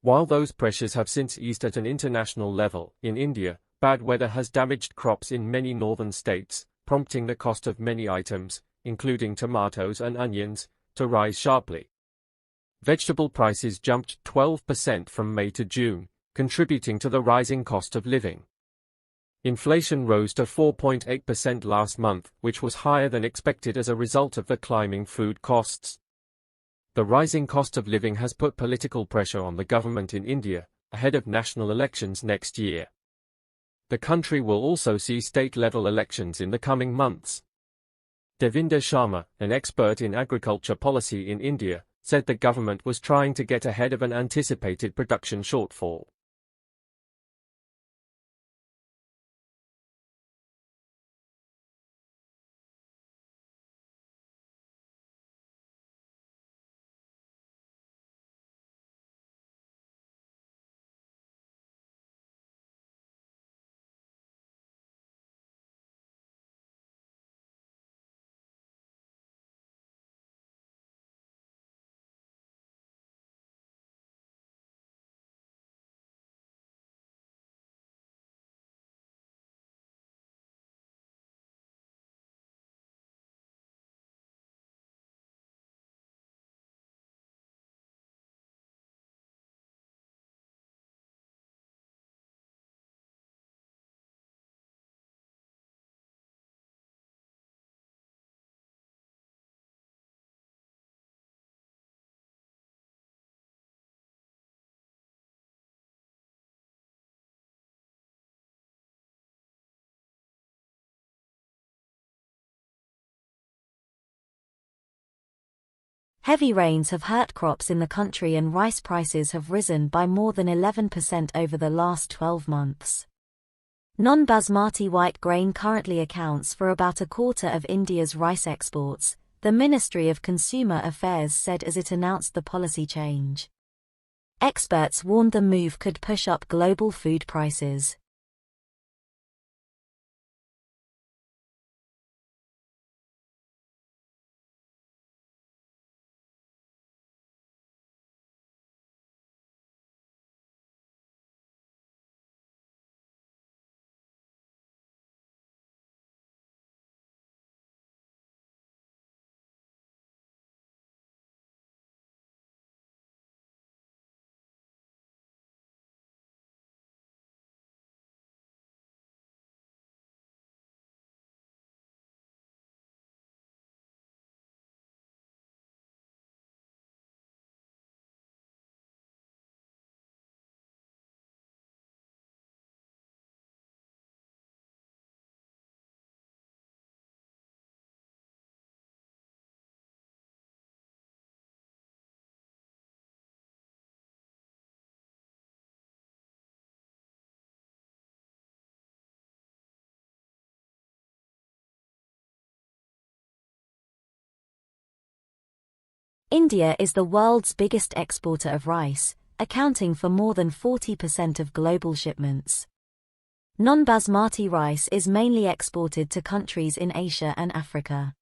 While those pressures have since eased at an international level, in India, bad weather has damaged crops in many northern states, prompting the cost of many items, including tomatoes and onions, to rise sharply. Vegetable prices jumped 12% from May to June, contributing to the rising cost of living. Inflation rose to 4.8% last month, which was higher than expected as a result of the climbing food costs. The rising cost of living has put political pressure on the government in India, ahead of national elections next year. The country will also see state-level elections in the coming months. Devinder Sharma, an expert in agriculture policy in India, said the government was trying to get ahead of an anticipated production shortfall. Heavy rains have hurt crops in the country and rice prices have risen by more than 11% over the last 12 months. Non-basmati white grain currently accounts for about a quarter of India's rice exports, the Ministry of Consumer Affairs said as it announced the policy change. Experts warned the move could push up global food prices. India is the world's biggest exporter of rice, accounting for more than 40% of global shipments. Non-basmati rice is mainly exported to countries in Asia and Africa.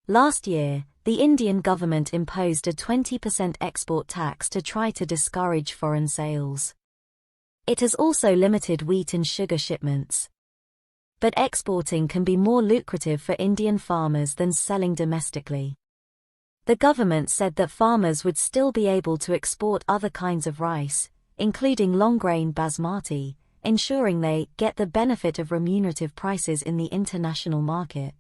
Last year, the Indian government imposed a 20% export tax to try to discourage foreign sales. It has also limited wheat and sugar shipments. But exporting can be more lucrative for Indian farmers than selling domestically. The government said that farmers would still be able to export other kinds of rice, including long-grain basmati, ensuring they get the benefit of remunerative prices in the international market.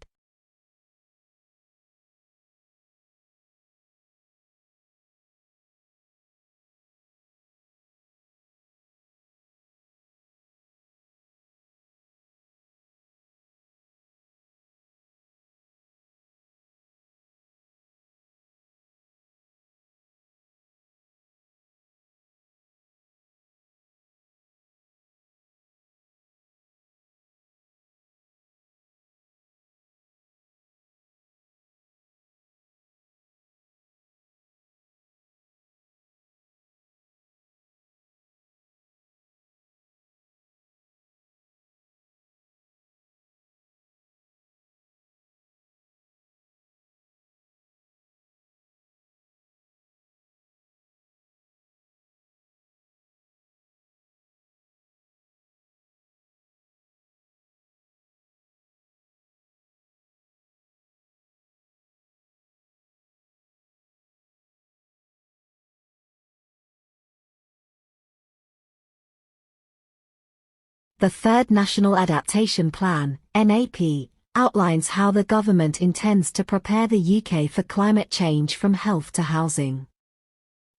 The Third National Adaptation Plan, NAP, outlines how the government intends to prepare the UK for climate change from health to housing.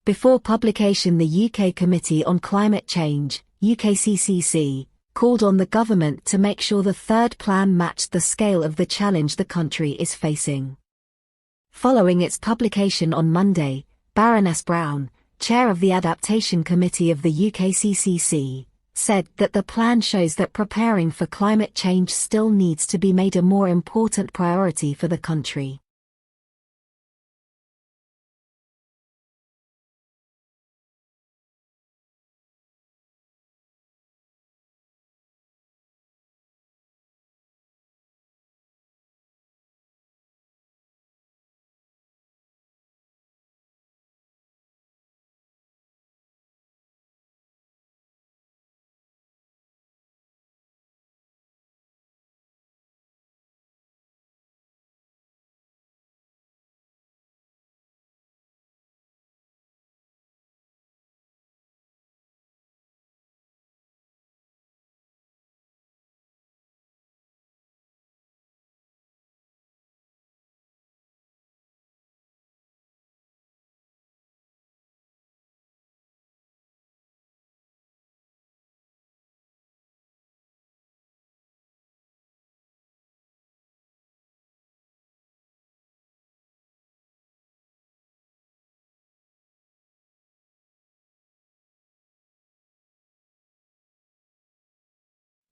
Before publication, the UK Committee on Climate Change, UKCCC, called on the government to make sure the third plan matched the scale of the challenge the country is facing. Following its publication on Monday, Baroness Brown, chair of the Adaptation Committee of the UKCCC, said that the plan shows that preparing for climate change still needs to be made a more important priority for the country.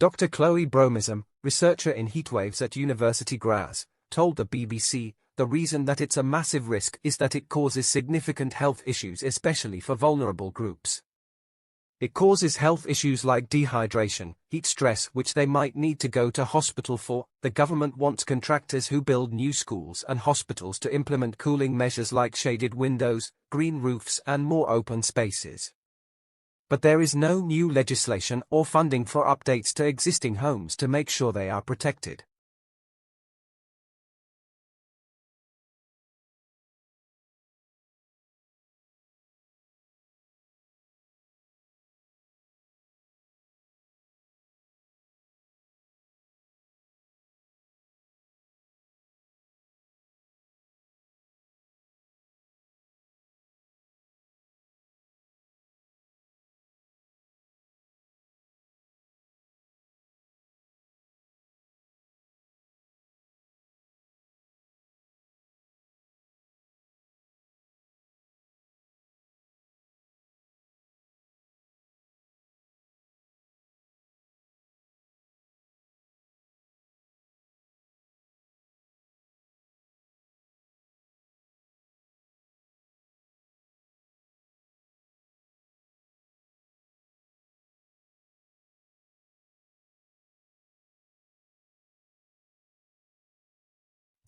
Dr. Chloe Bromism, researcher in heatwaves at University Graz, told the BBC, the reason that it's a massive risk is that it causes significant health issues, especially for vulnerable groups. It causes health issues like dehydration, heat stress, which they might need to go to hospital for. The government wants contractors who build new schools and hospitals to implement cooling measures like shaded windows, green roofs and more open spaces. But there is no new legislation or funding for updates to existing homes to make sure they are protected.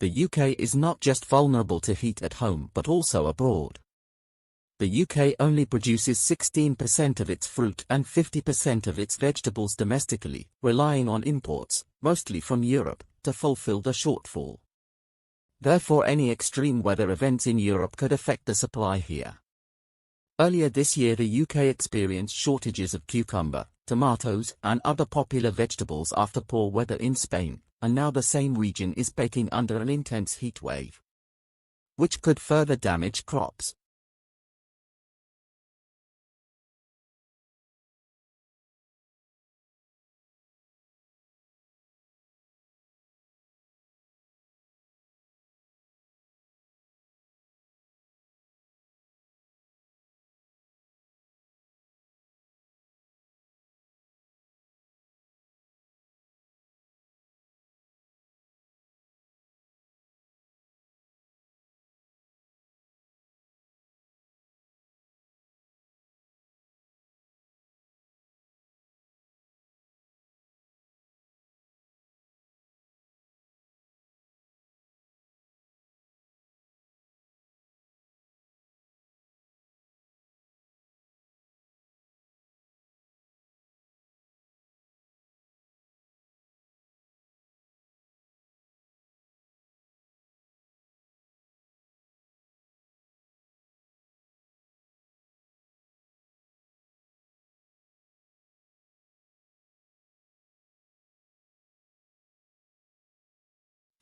The UK is not just vulnerable to heat at home but also abroad. The UK only produces 16% of its fruit and 50% of its vegetables domestically, relying on imports, mostly from Europe, to fulfill the shortfall. Therefore, any extreme weather events in Europe could affect the supply here. Earlier this year, the UK experienced shortages of cucumber, tomatoes, and other popular vegetables after poor weather in Spain, and now the same region is baking under an intense heat wave, which could further damage crops.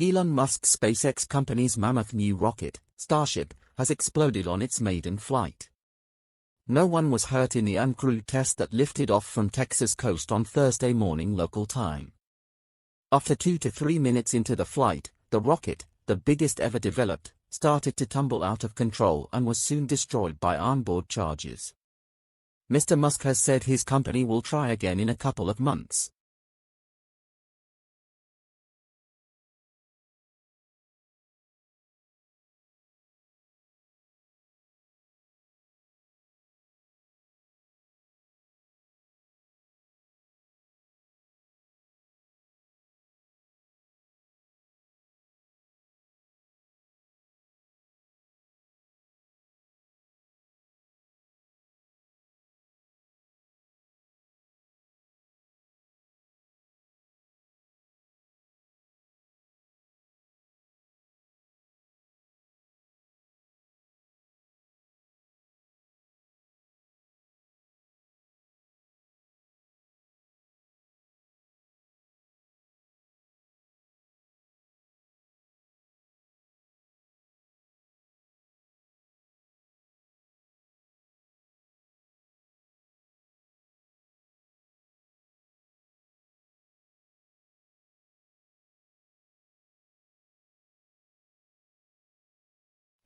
Elon Musk's SpaceX company's mammoth new rocket, Starship, has exploded on its maiden flight. No one was hurt in the uncrewed test that lifted off from Texas coast on Thursday morning local time. After 2 to 3 minutes into the flight, the rocket, the biggest ever developed, started to tumble out of control and was soon destroyed by onboard charges. Mr. Musk has said his company will try again in a couple of months.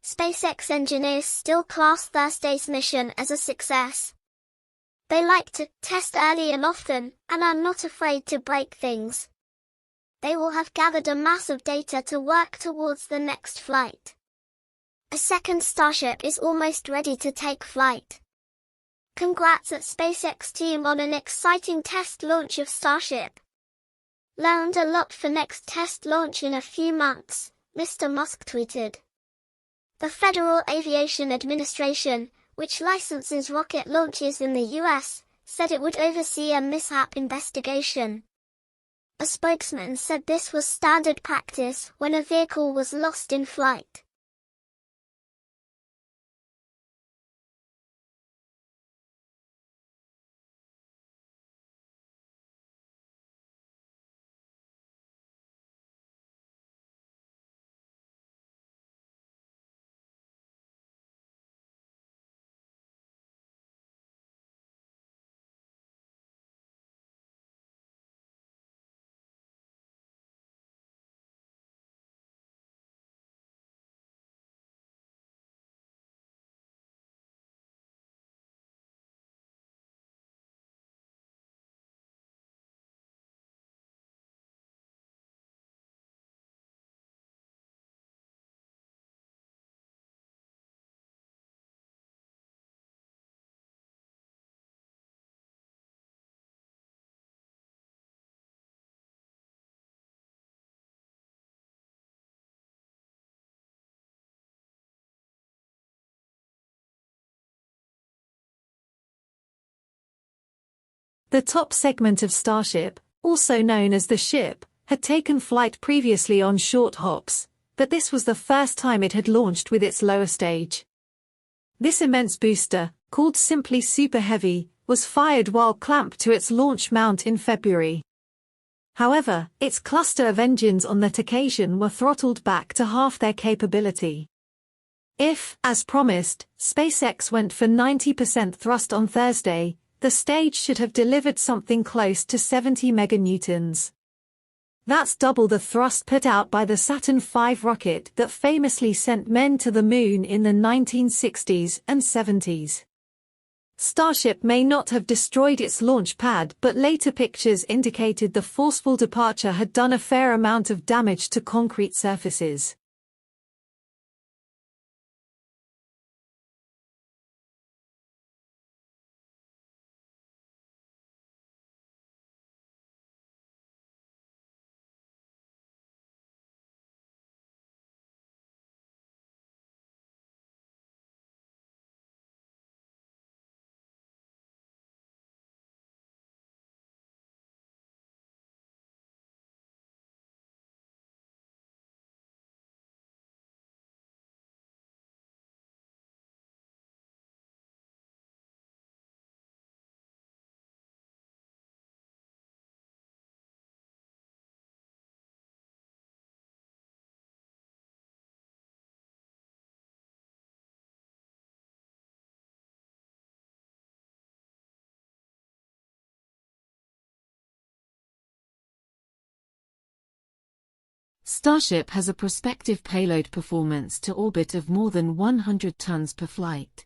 SpaceX engineers still class Thursday's mission as a success. They like to test early and often, and are not afraid to break things. They will have gathered a mass of data to work towards the next flight. A second Starship is almost ready to take flight. Congrats at SpaceX team on an exciting test launch of Starship. Learned a lot for next test launch in a few months, Mr. Musk tweeted. The Federal Aviation Administration, which licenses rocket launches in the U.S., said it would oversee a mishap investigation. A spokesman said this was standard practice when a vehicle was lost in flight. The top segment of Starship, also known as the ship, had taken flight previously on short hops, but this was the first time it had launched with its lower stage. This immense booster, called simply Super Heavy, was fired while clamped to its launch mount in February. However, its cluster of engines on that occasion were throttled back to half their capability. If, as promised, SpaceX went for 90% thrust on Thursday, the stage should have delivered something close to 70 meganewtons. That's double the thrust put out by the Saturn V rocket that famously sent men to the moon in the 1960s and 70s. Starship may not have destroyed its launch pad, but later pictures indicated the forceful departure had done a fair amount of damage to concrete surfaces. Starship has a prospective payload performance to orbit of more than 100 tons per flight.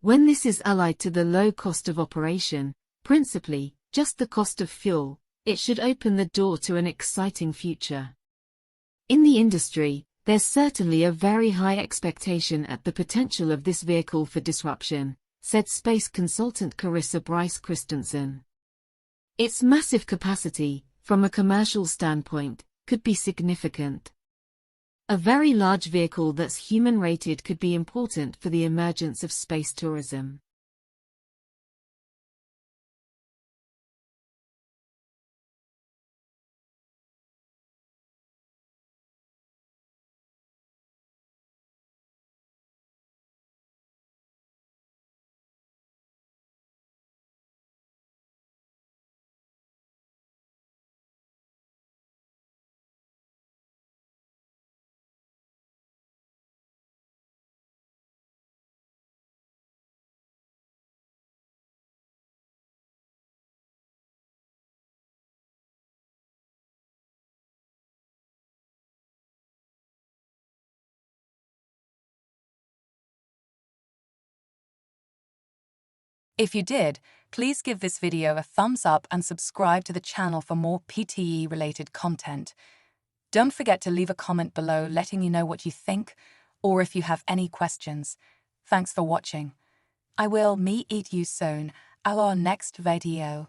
When this is allied to the low cost of operation, principally, just the cost of fuel, it should open the door to an exciting future. In the industry, there's certainly a very high expectation at the potential of this vehicle for disruption, said space consultant Carissa Bryce Christensen. Its massive capacity, from a commercial standpoint, could be significant. A very large vehicle that's human-rated could be important for the emergence of space tourism. If you did, please give this video a thumbs up and subscribe to the channel for more PTE-related content. Don't forget to leave a comment below letting me know what you think, or if you have any questions. Thanks for watching. I will meet you soon at our next video.